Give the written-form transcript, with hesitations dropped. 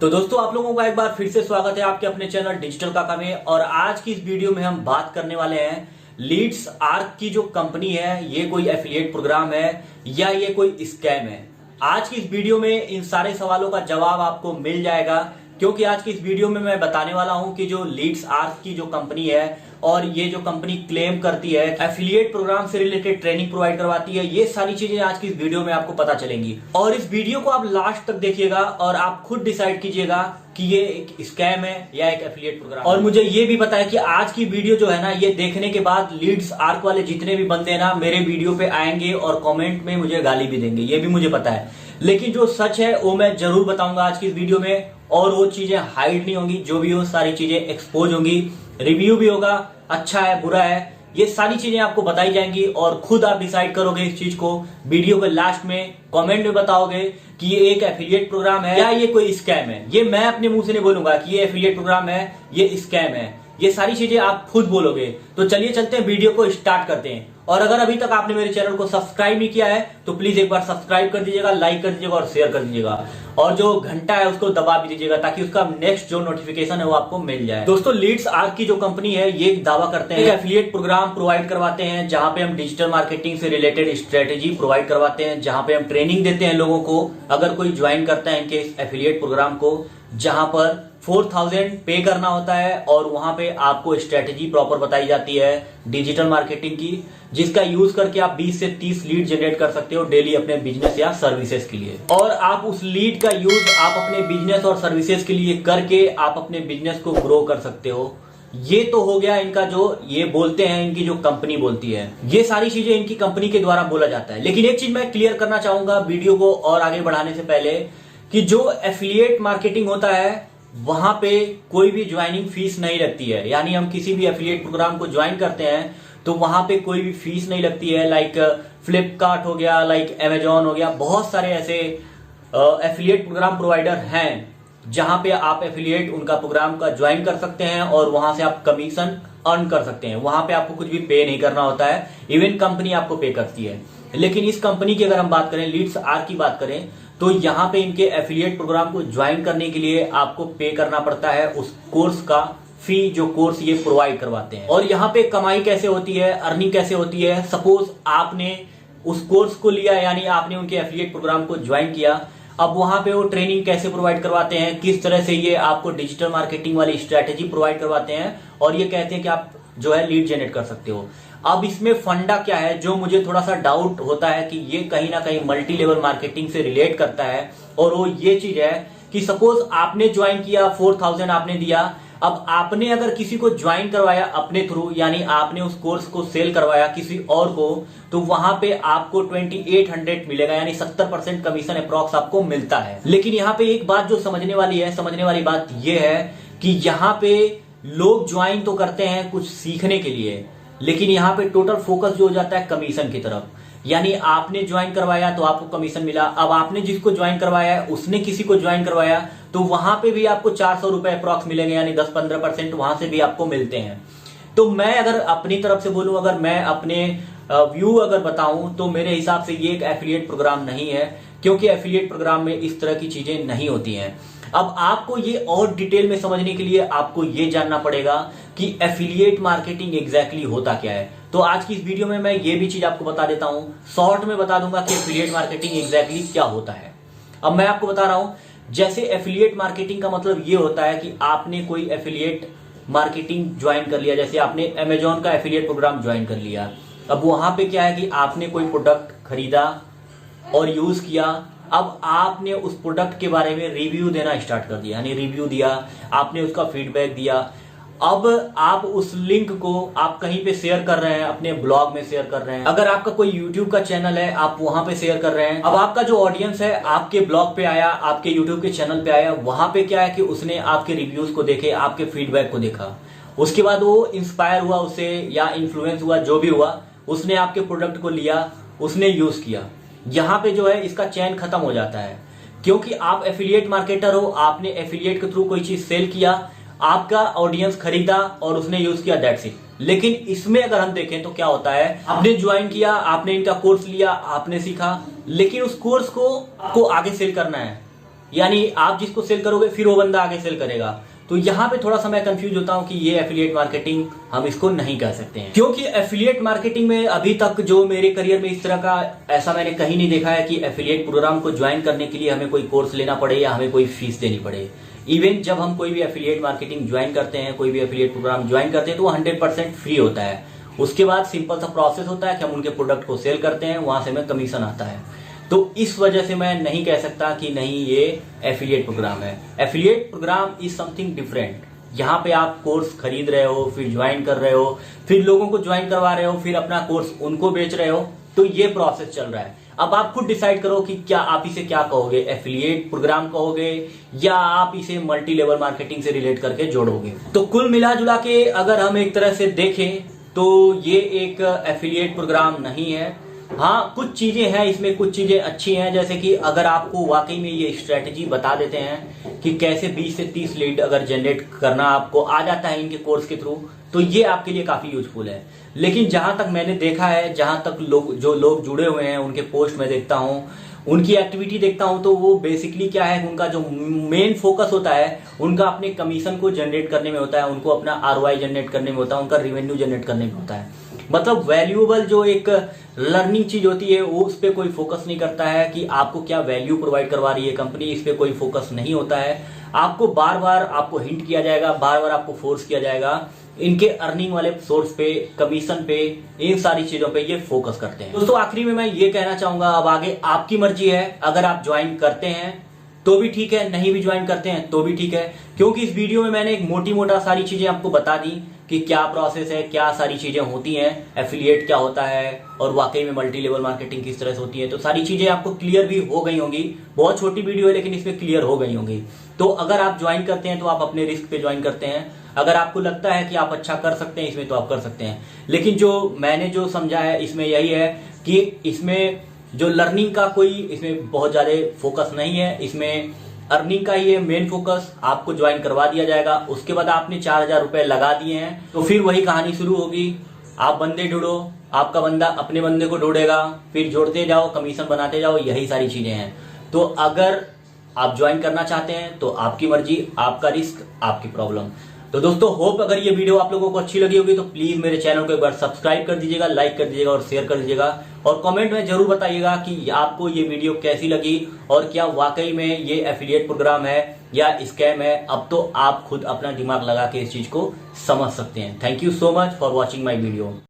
तो दोस्तों आप लोगों का एक बार फिर से स्वागत है आपके अपने चैनल डिजिटल काका में। और आज की इस वीडियो में हम बात करने वाले हैं लीड्स आर्क की जो कंपनी है, ये कोई एफिलिएट प्रोग्राम है या ये कोई स्कैम है। आज की इस वीडियो में इन सारे सवालों का जवाब आपको मिल जाएगा, क्योंकि आज की इस वीडियो में मैं बताने वाला हूं कि जो लीड्स आर्क की जो कंपनी है और ये जो कंपनी क्लेम करती है एफिलिएट प्रोग्राम से रिलेटेड ट्रेनिंग प्रोवाइड करवाती है, ये सारी चीजें आज की इस वीडियो में आपको पता चलेंगी। और इस वीडियो को आप लास्ट तक देखिएगा और आप खुद डिसाइड कीजिएगा कि ये एक स्कैम है या एक एफिलिएट प्रोग्राम। और मुझे ये भी पता है कि आज की वीडियो जो है ना, ये देखने के बाद लीड्स आर्क वाले जितने भी बंदे ना मेरे वीडियो पे आएंगे और कमेंट में मुझे गाली भी देंगे, ये भी मुझे पता है। लेकिन जो सच है वो मैं जरूर बताऊंगा आज की इस वीडियो में, और वो चीजें हाइड नहीं होंगी, जो भी हो सारी चीजें एक्सपोज होंगी, रिव्यू भी होगा, अच्छा है बुरा है, ये सारी चीजें आपको बताई जाएंगी और खुद आप डिसाइड करोगे इस चीज को। वीडियो के लास्ट में कमेंट में बताओगे कि ये एक एफिलिएट प्रोग्राम है या ये कोई स्कैम है। ये मैं अपने मुंह से नहीं बोलूंगा कि ये एफिलिएट प्रोग्राम है, ये स्कैम है, ये सारी चीजें आप खुद बोलोगे। तो चलिए चलते हैं, वीडियो को स्टार्ट करते हैं। और अगर अभी तक आपने मेरे चैनल को सब्सक्राइब नहीं किया है तो प्लीज एक बार सब्सक्राइब कर दीजिएगा, लाइक कर दीजिएगा और शेयर कर दीजिएगा, और जो घंटा है उसको दबा भी दीजिएगा ताकि उसका नेक्स्ट जो नोटिफिकेशन है वो आपको मिल जाए। दोस्तों लीड्स आर्क की जो कंपनी है ये दावा करते हैं एफिलिएट प्रोग्राम प्रोवाइड करवाते हैं, जहां पे हम डिजिटल मार्केटिंग से रिलेटेड स्ट्रेटेजी प्रोवाइड करवाते हैं, जहां पे हम ट्रेनिंग देते हैं लोगों को अगर कोई ज्वाइन करता है इनके इस एफिलिएट प्रोग्राम को, जहां पर 4000 पे करना होता है और वहां पे आपको स्ट्रेटेजी प्रॉपर बताई जाती है डिजिटल मार्केटिंग की, जिसका यूज करके आप 20 से 30 लीड जनरेट कर सकते हो डेली अपने बिजनेस या सर्विसेज के लिए। और आप उस लीड का यूज आप अपने बिजनेस और सर्विसेज के लिए करके आप अपने बिजनेस को ग्रो कर सकते हो। ये तो हो गया इनका जो ये बोलते हैं, इनकी जो कंपनी बोलती है, ये सारी चीजें इनकी कंपनी के द्वारा बोला जाता है। लेकिन एक चीज मैं क्लियर करना चाहूंगा वीडियो को और आगे बढ़ाने से पहले, कि जो एफिलिएट मार्केटिंग होता है वहां पे कोई भी ज्वाइनिंग फीस नहीं लगती है। यानी हम किसी भी एफिलिएट प्रोग्राम को ज्वाइन करते हैं तो वहां पे कोई भी फीस नहीं लगती है। लाइक फ्लिपकार्ट हो गया, लाइक अमेजॉन हो गया, बहुत सारे ऐसे एफिलिएट प्रोग्राम प्रोवाइडर हैं जहां पे आप एफिलिएट उनका प्रोग्राम का ज्वाइन कर सकते हैं और वहां से आप कमीशन अर्न कर सकते हैं। वहां पे आपको कुछ भी पे नहीं करना होता है, इवन कंपनी आपको पे करती है। लेकिन इस कंपनी की अगर हम बात करें, लीड्स आर्क की बात करें, तो यहाँ पे इनके एफिलिएट प्रोग्राम को ज्वाइन करने के लिए आपको पे करना पड़ता है उस कोर्स का फी, जो कोर्स ये प्रोवाइड करवाते हैं। और यहाँ पे कमाई कैसे होती है, अर्निंग कैसे होती है। सपोज आपने उस कोर्स को लिया, यानी आपने उनके एफिलिएट प्रोग्राम को ज्वाइन किया, अब वहां पे वो ट्रेनिंग कैसे प्रोवाइड करवाते हैं, किस तरह से ये आपको डिजिटल मार्केटिंग वाली स्ट्रेटेजी प्रोवाइड करवाते हैं, और ये कहते हैं कि आप जो है लीड जनरेट कर सकते हो। अब इसमें फंडा क्या है, जो मुझे थोड़ा सा डाउट होता है कि ये कहीं ना कहीं मल्टी लेवल मार्केटिंग से रिलेट करता है, और वो ये चीज है कि सपोज आपने ज्वाइन किया, 4000 आपने दिया, अब आपने अगर किसी को ज्वाइन करवाया अपने थ्रू, यानी आपने उस कोर्स को सेल करवाया किसी और को, तो वहां पे आपको 2800 मिलेगा, यानी 70% कमीशन अप्रॉक्स आपको मिलता है। लेकिन यहाँ पे एक बात जो समझने वाली है, समझने वाली बात यह है कि यहाँ पे लोग ज्वाइन तो करते हैं कुछ सीखने के लिए, लेकिन यहाँ पे टोटल फोकस जो हो जाता है कमीशन की तरफ। यानी आपने ज्वाइन करवाया तो आपको कमीशन मिला, अब आपने जिसको ज्वाइन करवाया उसने किसी को ज्वाइन करवाया, तो वहां पे भी आपको 400 रुपए अप्रॉक्स मिलेंगे, यानी 10-15% वहां से भी आपको मिलते हैं। तो मैं अगर अपनी तरफ से बोलूं, अगर मैं अपने व्यू अगर बताऊं, तो मेरे हिसाब से ये एक एफिलिएट प्रोग्राम नहीं है, क्योंकि एफिलिएट प्रोग्राम में इस तरह की चीजें नहीं होती हैं। अब आपको ये और डिटेल में समझने के लिए आपको ये जानना पड़ेगा कि एफिलिएट मार्केटिंग एग्जैक्टली होता क्या है। तो आज की इस वीडियो में मैं ये भी चीज आपको बता देता हूं, शॉर्ट में बता दूंगा कि एफिलिएट मार्केटिंग एग्जैक्टली क्या होता है। अब मैं आपको बता रहा हूं, जैसे एफिलिएट मार्केटिंग का मतलब ये होता है कि आपने कोई एफिलिएट मार्केटिंग ज्वाइन कर लिया, जैसे आपने अमेजॉन का एफिलिएट प्रोग्राम ज्वाइन कर लिया। अब वहां पे क्या है कि आपने कोई प्रोडक्ट खरीदा और यूज किया, अब आपने उस प्रोडक्ट के बारे में रिव्यू देना स्टार्ट कर दिया, यानी रिव्यू दिया, आपने उसका फीडबैक दिया। अब आप उस लिंक को आप कहीं पे शेयर कर रहे हैं, अपने ब्लॉग में शेयर कर रहे हैं, अगर आपका कोई यूट्यूब का चैनल है आप वहां पे शेयर कर रहे हैं। अब आपका जो ऑडियंस है आपके ब्लॉग पे आया, आपके यूट्यूब के चैनल पे आया, वहां पे क्या है कि उसने आपके रिव्यूज को देखे, आपके फीडबैक को देखा, उसके बाद वो इंस्पायर हुआ उससे, या इन्फ्लुएंस हुआ, जो भी हुआ, उसने आपके प्रोडक्ट को लिया, उसने यूज किया। यहां पे जो है इसका चैन खत्म हो जाता है, क्योंकि आप एफिलिएट मार्केटर हो, आपने एफिलिएट के थ्रू कोई चीज सेल किया, आपका ऑडियंस खरीदा और उसने यूज किया, दैट्स इट। लेकिन इसमें अगर हम देखें तो क्या होता है, आपने ज्वाइन किया, आपने इनका कोर्स लिया, आपने सीखा, लेकिन उस कोर्स को आपको आगे सेल करना है, यानी आप जिसको सेल करोगे फिर वो बंदा आगे सेल करेगा। तो यहां पे थोड़ा सा मैं कंफ्यूज होता हूं कि ये एफिलिएट मार्केटिंग हम इसको नहीं कह सकते हैं, क्योंकि एफिलिएट मार्केटिंग में अभी तक जो मेरे करियर में इस तरह का ऐसा मैंने कहीं नहीं देखा है कि एफिलिएट प्रोग्राम को ज्वाइन करने के लिए हमें कोई कोर्स लेना पड़े या हमें कोई फीस देनी पड़े। इवन जब हम कोई भी एफिलिएट मार्केटिंग ज्वाइन करते हैं, कोई भी एफिलिएट प्रोग्राम ज्वाइन करते हैं तो वो 100% फ्री होता है। उसके बाद सिंपल सा प्रोसेस होता है कि हम उनके प्रोडक्ट को सेल करते हैं, वहां से हमें कमीशन आता है। तो इस वजह से मैं नहीं कह सकता कि नहीं ये एफिलिएट प्रोग्राम है। Affiliate programme is something different. यहाँ पे आप कोर्स खरीद रहे हो, फिर ज्वाइन कर रहे हो, फिर लोगों को ज्वाइन करवा रहे हो, फिर अपना कोर्स उनको बेच रहे हो, तो ये प्रोसेस चल रहा है। अब आप खुद डिसाइड करो कि क्या आप इसे क्या कहोगे, एफिलिएट प्रोग्राम कहोगे या आप इसे मल्टी लेवल मार्केटिंग से रिलेट करके जोड़ोगे। तो कुल मिला जुला के अगर हम एक तरह से देखें तो ये एक एफिलिएट प्रोग्राम नहीं है। हाँ, कुछ चीजें हैं इसमें, कुछ चीजें अच्छी हैं, जैसे कि अगर आपको वाकई में ये स्ट्रेटेजी बता देते हैं कि कैसे 20 से 30 लीड अगर जनरेट करना आपको आ जाता है इनके कोर्स के थ्रू, तो ये आपके लिए काफी यूजफुल है। लेकिन जहां तक मैंने देखा है, जहां तक जो लोग जुड़े हुए हैं उनके पोस्ट में देखता हूं, उनकी एक्टिविटी देखता हूं, तो वो बेसिकली क्या है, उनका जो मेन फोकस होता है उनका अपने कमीशन को जनरेट करने में होता है, उनको अपना आरओआई जनरेट करने में होता है, उनका रेवेन्यू जनरेट करने में होता है। मतलब वैल्यूएबल जो एक लर्निंग चीज होती है वो उस पर कोई फोकस नहीं करता है कि आपको क्या वैल्यू प्रोवाइड करवा रही है कंपनी, इस पे कोई फोकस नहीं होता है। आपको बार बार आपको हिंट किया जाएगा, बार बार आपको फोर्स किया जाएगा, इनके अर्निंग वाले सोर्स पे, कमीशन पे, इन सारी चीजों पे ये फोकस करते हैं। दोस्तों आखिरी में मैं ये कहना चाहूंगा, अब आगे आपकी मर्जी है। अगर आप ज्वाइन करते हैं तो भी ठीक है, नहीं भी ज्वाइन करते हैं तो भी ठीक है, क्योंकि इस वीडियो में मैंने एक मोटी मोटा सारी चीजें आपको बता दी कि क्या प्रोसेस है, क्या सारी चीजें होती हैं, एफिलिएट क्या होता है और वाकई में मल्टी लेवल मार्केटिंग किस तरह से होती है। तो सारी चीजें आपको क्लियर भी हो गई होंगी। बहुत छोटी वीडियो है लेकिन इसमें क्लियर हो गई होंगी। तो अगर आप ज्वाइन करते हैं तो आप अपने रिस्क पे ज्वाइन करते हैं। अगर आपको लगता है कि आप अच्छा कर सकते हैं इसमें तो आप कर सकते हैं। लेकिन जो मैंने जो समझा है इसमें यही है कि इसमें जो लर्निंग का कोई इसमें बहुत ज्यादा फोकस नहीं है, इसमें अर्निंग का ही है मेन फोकस। आपको ज्वाइन करवा दिया जाएगा, उसके बाद आपने 4000 रुपए लगा दिए हैं तो फिर वही कहानी शुरू होगी। आप बंदे ढूंढो, आपका बंदा अपने बंदे को ढूंढेगा, फिर जोड़ते जाओ, कमीशन बनाते जाओ, यही सारी चीजें हैं। तो अगर आप ज्वाइन करना चाहते हैं तो आपकी मर्जी, आपका रिस्क, आपकी प्रॉब्लम। तो दोस्तों होप अगर ये वीडियो आप लोगों को अच्छी लगी होगी तो प्लीज मेरे चैनल को एक बार सब्सक्राइब कर दीजिएगा, लाइक कर दीजिएगा और शेयर कर दीजिएगा। और कमेंट में जरूर बताइएगा कि आपको ये वीडियो कैसी लगी और क्या वाकई में ये एफिलिएट प्रोग्राम है या स्कैम है। अब तो आप खुद अपना दिमाग लगा के इस चीज को समझ सकते हैं। Thank you so much for watching my video.